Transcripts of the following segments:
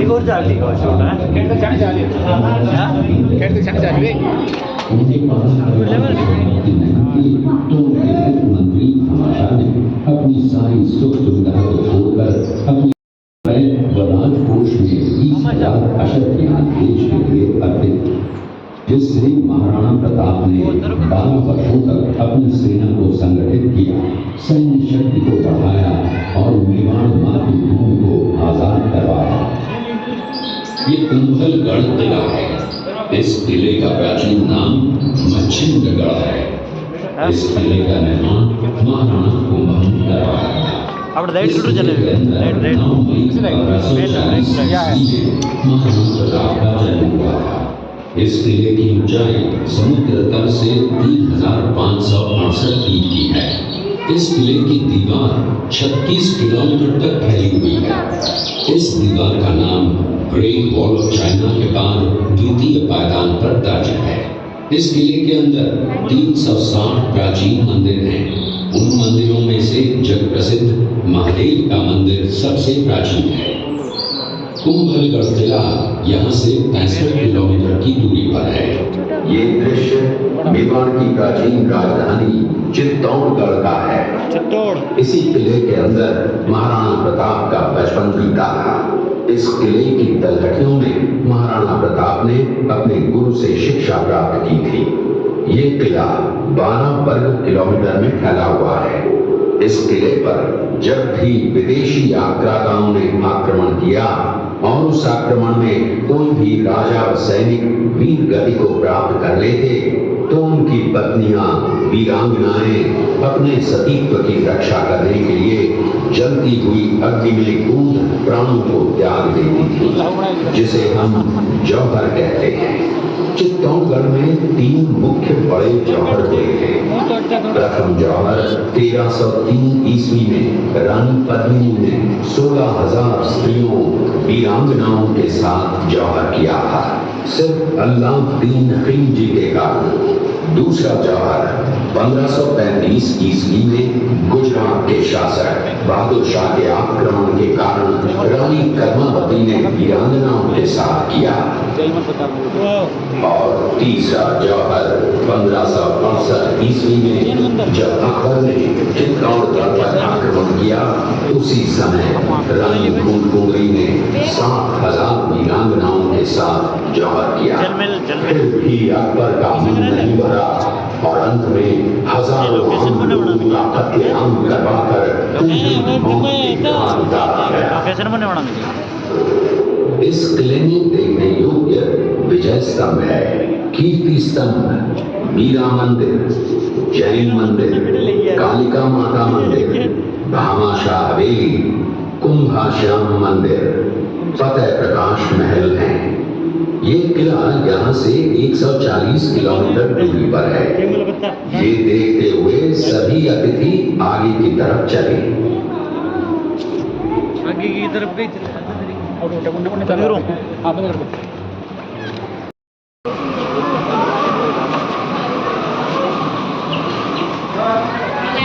और जाती है छोटा खेल तो चढ़ जा रही है खेल तो चढ़ जा रही है मंत्री हमाशा ने अपनी सारी सुख सुविधा को छोड़कर अपनी राजकोष में 20,000 अशद यहाँ देश के लिए अर्पित, जिससे महाराणा प्रताप ने 12 वर्षों तक अपनी सेना को संगठित किया, सैन्य शक्ति को बढ़ाया और मेवाड़ मातृभूमि को आजाद करवाया। ये कुंभलगढ़ किला है। इस किले का प्राचीन नाम मच्छिंद्रगढ़ है। इस किले का निर्माण महाराणा कुंभल ने करवाया। अब राइट टू चले राइट इस किले की ऊंचाई समुद्र तल से 3,568 फीट की है। इस किले की दीवार 36 किलोमीटर तक फैली हुई है। इस दीवार का नाम ग्रेट वॉल ऑफ चाइना के बाद द्वितीय पायदान पर दर्ज है। इस किले के अंदर 360 प्राचीन मंदिर हैं। उन मंदिरों में से जग प्रसिद्ध महादेव का मंदिर सबसे प्राचीन है। कुंभलगढ़ किला यहाँ से 65 किलोमीटर की दूरी पर है। ये दृश्य मेवाड़ की प्राचीन राजधानी चित्तौड़गढ़ का है। इसी किले के अंदर महाराणा प्रताप का बचपन बीता था। इस किले की तलहटियों में महाराणा प्रताप ने अपने गुरु से शिक्षा प्राप्त की थी। ये किला 12 वर्ग किलोमीटर में फैला हुआ है। इस किले पर जब भी विदेशी आक्रांताओं ने आक्रमण किया और उस आक्रमण में कोई भी राजा व सैनिक वीर गति को प्राप्त कर लेते तो उनकी पत्नियां वीरांगनाएं अपने सतीत्व की रक्षा करने के लिए जलती हुई अग्नि में कूद प्राणों को त्याग देती थी, जिसे हम जौहर कहते हैं। चित्तौड़गढ़ में 3 मुख्य बड़े जौहर हुए थे। प्रथम जौहर 1303 ईस्वी में रानी पद्मिनी ने 16,000 स्त्रियों वीरांगनाओं के साथ जौहर किया था, सिर्फ अल्लाउद्दीन खिलजी के कारण। दूसरा जौहर 1535 ईस्वी में गुजरात के शासक बहादुर शाह के आक्रमण के कारण रानी कर्मावती ने वीरांगनाओं के साथ किया। और तीसरा जौहर 1568 ईस्वी में जब अकबर ने चित्तौड़गढ़ पर आक्रमण किया, उसी समय रानी फूलकुंवरी ने 7,000 वीरांगनाओं के साथ जौहर किया। फिर भी अकबर का मन नहीं भरा और अंत में हजारों का कत्लेआम करवाकर इस किले में देखने योग्य विजय स्तंभ है, कीर्ति स्तंभ, मीरा मंदिर, जैन मंदिर, कालिका माता मंदिर, भामाशाह हवेली, कुंभाश्याम मंदिर, फतेह प्रकाश महल है। ये किला यहाँ से 140 किलोमीटर दूरी पर है। ये देखते हुए सभी अतिथि आगे की तरफ चले। आगे की तरफ गई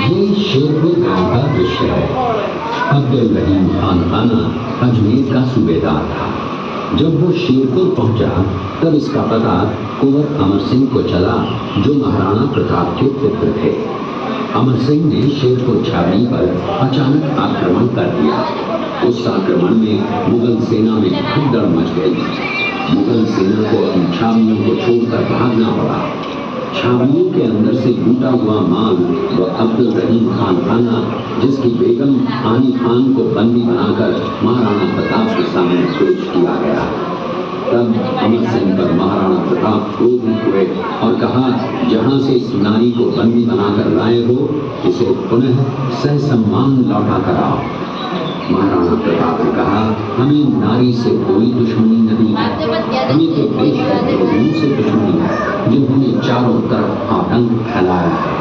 ये शेरपुर गांव का दृश्य है। अब्दुल रहीम खान खाना अजमेर का सूबेदार था। जब वो शेरपुर पहुंचा तब इसका पता कुंवर अमर सिंह को चला, जो महाराणा प्रताप के पुत्र थे। अमर सिंह ने शेरपुर छावनी पर अचानक आक्रमण कर दिया। उस आक्रमण में मुगल सेना में भगदड़ मच गई। मुगल सेना को अपनी छावनियों को छोड़कर भागना पड़ा। छावनियों के अंदर से लूटा हुआ माल व अब्दुल रहीम खान खाना, जिसकी बेगम आनी खान को बंदी बनाकर महाराणा प्रताप के सामने पेश किया गया। तब अमर सिंह पर महाराणा प्रताप क्रोधित हुए और कहा, जहां से इस नारी को बंदी बनाकर लाए हो, इसे पुनः ससम्मान लौटा कर आओ। महाराणा प्रताप ने कहा, हमें नारी से कोई दुश्मनी नहीं है, हमें तो देशद्रोहियों से दुश्मनी है, जिन्होंने चारों तरफ आतंक फैलाया है।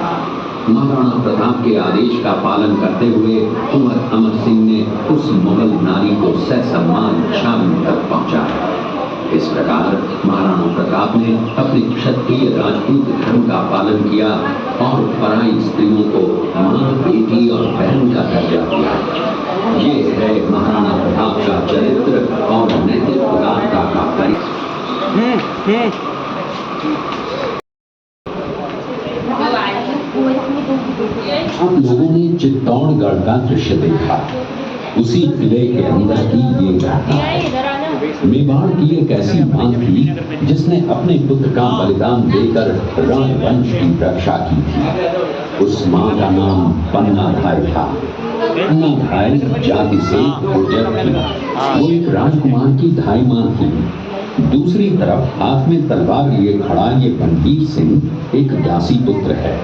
महाराणा प्रताप के आदेश का पालन करते हुए कुंवर अमर सिंह ने उस मुगल नारी को ससम्मान छावनी तक पहुंचाया। इस प्रकार महाराणा प्रताप ने अपने क्षत्रिय राजपूत धर्म का पालन किया और पराई स्त्रियों को मां, बेटी और बहन का दर्जा दिया। ये है महाराणा प्रताप का चरित्र और नैतिक उदारता का परिचय। आप लोगों ने चित्तौड़गढ़ का दृश्य देखा। उसी किले के अंदर की ये घटना है। मेवाड़ की एक ऐसी मां थी जिसने अपने पुत्र का बलिदान देकर राजवंश की रक्षा की थी। उस मां का नाम पन्नाधाय था। पन्नाधाय जाति से गुर्जर थी। वो एक राजकुमार की धाई मां थी। दूसरी तरफ हाथ में तलवार लिए खड़ा ये बनवीर सिंह एक दासी पुत्र है।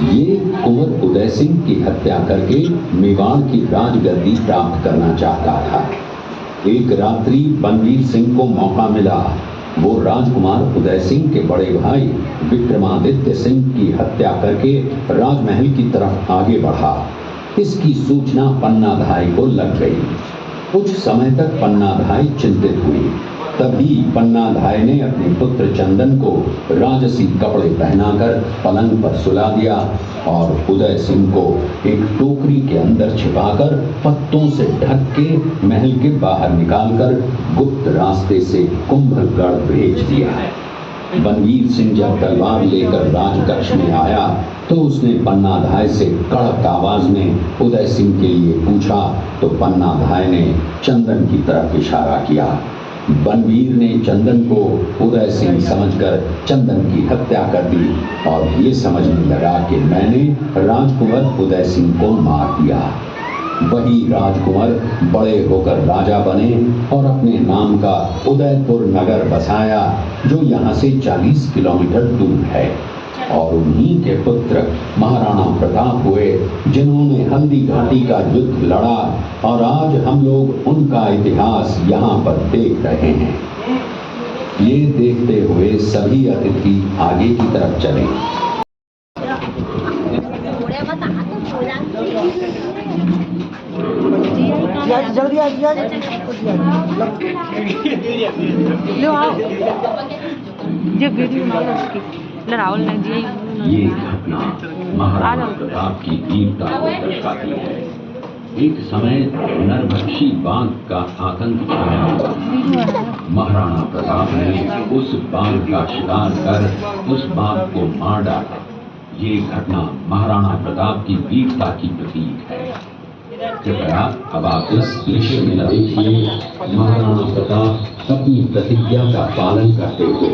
ये कुंवर उदय सिंह की हत्या करके मेवाड़ की राजगद्दी प्राप्त करना चाहता था। एक रात्रि बनवीर सिंह को मौका मिला। वो राजकुमार उदय सिंह के बड़े भाई विक्रमादित्य सिंह की हत्या करके राजमहल की तरफ आगे बढ़ा। इसकी सूचना पन्नाधाय को लग गई। कुछ समय तक पन्नाधाय चिंतित हुई। तभी पन्नाधाय ने अपने पुत्र चंदन को राजसी कपड़े पहनाकर पलंग पर सुला दिया और उदय सिंह को एक टोकरी के अंदर छिपाकर पत्तों से ढक के महल के बाहर निकालकर गुप्त रास्ते से कुंभलगढ़ भेज दिया। बनवीर सिंह जब तलवार लेकर राजकक्ष में आया तो उसने पन्नाधाय से कड़क आवाज में उदय सिंह के लिए पूछा तो पन्नाधाय ने चंदन की तरफ इशारा किया। बनवीर ने चंदन को उदय सिंह समझकर चंदन की हत्या कर दी और ये समझने लगा कि मैंने राजकुंवर उदय सिंह को मार दिया। वही राजकुंवर बड़े होकर राजा बने और अपने नाम का उदयपुर नगर बसाया जो यहाँ से 40 किलोमीटर दूर है। और उन्हीं के पुत्र महाराणा प्रताप हुए जिन्होंने हल्दी घाटी का युद्ध लड़ा और आज हम लोग उनका इतिहास यहाँ पर देख रहे हैं। ये देखते हुए सभी अतिथि आगे की तरफ चले। जल्दी ये वीडियो बना लो उसकी राहुल ने दी। ये घटना महाराणा प्रताप की वीरता को दर्शाती है। एक समय नरभक्षी बाघ का आतंक छाया हुआ। महाराणा प्रताप ने उस बाघ का शिकार कर उस बाघ को मार डाला। ये घटना महाराणा प्रताप की वीरता की प्रतीक है। कृपया अब आप इस दृश्य में देखिए महाराणा प्रताप अपनी प्रतिज्ञा का पालन करते हुए।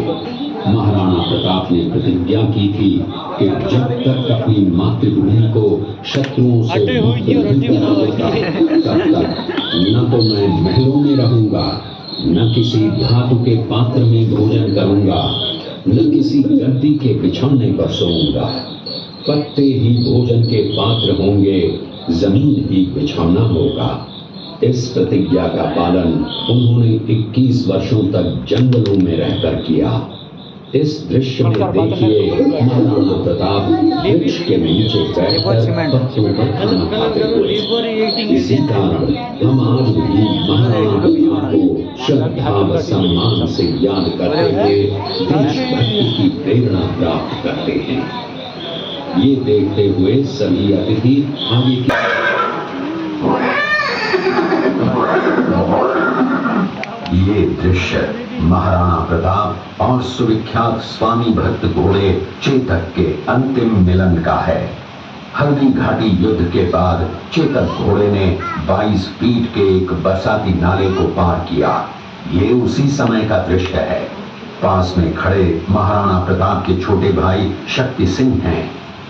महाराणा प्रताप ने प्रतिज्ञा की थी कि जब तक अपनी मातृभूमि को शत्रुओं से मुक्त नहीं कराऊंगा तब तक न तो मैं महलों में रहूंगा, न किसी धातु के पात्र में भोजन करूंगा, न किसी गद्दी के बिछौने पर सोऊंगा। पत्ते ही भोजन के पात्र होंगे, जमीन ही बिछौना होगा। इस प्रतिज्ञा का पालन उन्होंने 21 वर्षों तक जंगलों में रहकर किया। इस दृश्य में देखिए महाराणा प्रताप वृक्ष के नीचे बैठकर पत्तों पर खाना खाते हुए। इसी कारण हम आज भी महाराणा प्रताप को श्रद्धा व सम्मान से याद करते हुए देशभक्ति की प्रेरणा प्राप्त करते हैं। ये देखते हुए सभी अतिथि आगे की ये दृश्य महाराणा प्रताप और सुविख्यात स्वामी भक्त घोड़े चेतक के अंतिम मिलन का है। हल्दी घाटी युद्ध के बाद चेतक घोड़े ने 22 फीट के एक बरसाती नाले को पार किया। ये उसी समय का दृश्य है। पास में खड़े महाराणा प्रताप के छोटे भाई शक्ति सिंह हैं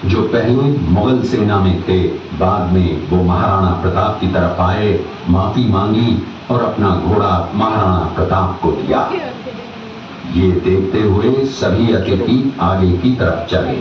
जो पहले मुगल सेना में थे। बाद में वो महाराणा प्रताप की तरफ आए, माफी मांगी और अपना घोड़ा महाराणा प्रताप को दिया। ये देखते हुए सभी अतिथि आगे की तरफ चले।